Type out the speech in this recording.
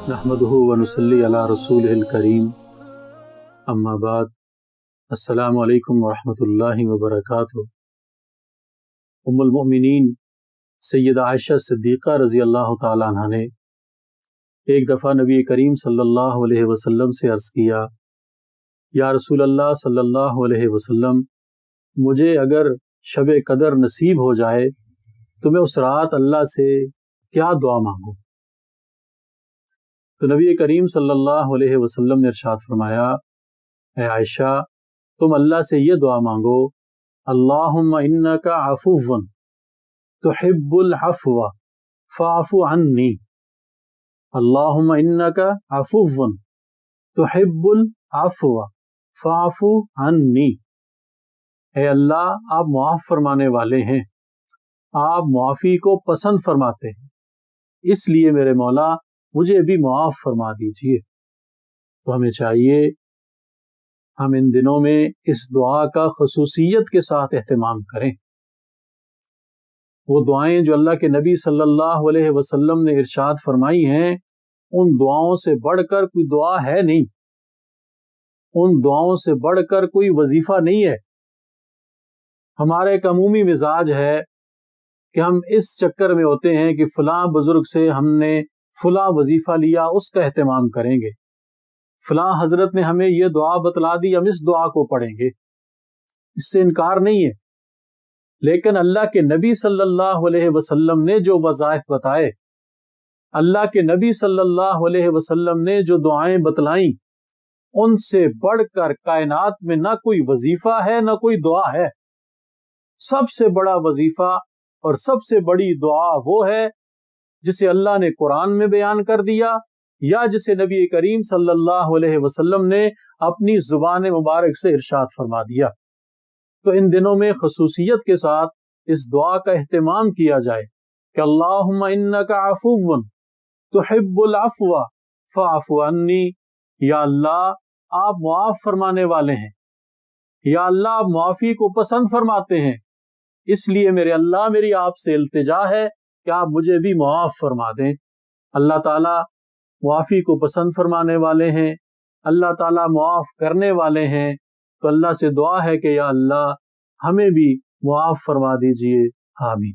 नहमदुहु व नुसल्ली अला रसूलिहिल करीम अम्मा बाद अस्सलामु अलैकुम व रहमतुल्लाहि व बरकातुहू। उम्मुल मोमिनीन सैयदा आयशा सिद्दीक़ा रज़ी अल्लाह ताला अन्हा ने एक दफ़ा नबी करीम सल्लल्लाहु अलैहि वसल्लम से अर्ज़ किया, या रसूल अल्लाह सल्लल्लाहु अलैहि वसल्लम, मुझे अगर शब कदर नसीब हो जाए तो मैं उस रात अल्लाह से क्या दुआ मांगूं? तो नबी करीम सल्लल्लाहु अलैहि वसल्लम ने इरशाद फरमाया, ऐ आयशा, तुम अल्लाह से ये दुआ मांगो, अल्लाहुम्मा इन्नका अफ़ुव्वुन तुहिब्बुल अफ़्व फ़अफ़ु अन्नी। अल्लाहुम्मा इन्नका अफ़ुव्वुन तुहिब्बुल अफ़्व फ़अफ़ु अन्नी। ऐ अल्लाह, आप मुआफ़ फरमाने वाले हैं, आप मुआफ़ी को पसंद फरमाते हैं, इसलिए मेरे मौला मुझे भी मुआफ़ फरमा दीजिए। तो हमें चाहिए हम इन दिनों में इस दुआ का ख़ुसूसियत के साथ एहतमाम करें। वो दुआएं जो अल्लाह के नबी सल्लल्लाहु अलैहि वसल्लम ने इरशाद फरमाई हैं, उन दुआओं से बढ़कर कोई दुआ है नहीं, उन दुआओं से बढ़कर कोई वजीफ़ा नहीं है। हमारा एक अमूमी मिजाज है कि हम इस चक्कर में होते हैं कि फलां बुजुर्ग से हमने फलां वजीफ़ा लिया, उसका एहतमाम करेंगे, फलां हजरत ने हमें यह दुआ बतला दी, हम इस दुआ को पढ़ेंगे। इससे इनकार नहीं है, लेकिन अल्लाह के नबी सल्लल्लाहु अलैहि वसल्लम ने जो वज़ाइफ बताए, अल्लाह के नबी सल्लल्लाहु अलैहि वसल्लम ने जो दुआएं बतलाई, उनसे बढ़कर कायनात में ना कोई वजीफा है ना कोई दुआ है। सबसे बड़ा वजीफा और सबसे बड़ी दुआ वो है जिसे अल्लाह ने कुरान में बयान कर दिया, या जिसे नबी करीम सल्लल्लाहु अलैहि वसल्लम ने अपनी जुबान मुबारक से इरशाद फरमा दिया। तो इन दिनों में खसूसियत के साथ इस दुआ का एहतमाम किया जाए कि अल्लाहुम्मा इन्नका अफ़ुव्वुन तुहिब्बुल अफ़्व फ़अफ़ु अन्नी। या अल्लाह, आप मुआफ़ फरमाने वाले हैं, या अल्लाह, आप मुआफ़ी को पसंद फरमाते हैं, इसलिए मेरे अल्लाह, मेरी आपसे इल्तिजा है कि आप मुझे भी मुआफ़ फरमा दें। अल्लाह ताला मुआफ़ी को पसंद फरमाने वाले हैं, अल्लाह ताला मुआफ़ करने वाले हैं। तो अल्लाह से दुआ है कि या अल्लाह, हमें भी मुआफ़ फरमा दीजिए। आमीन।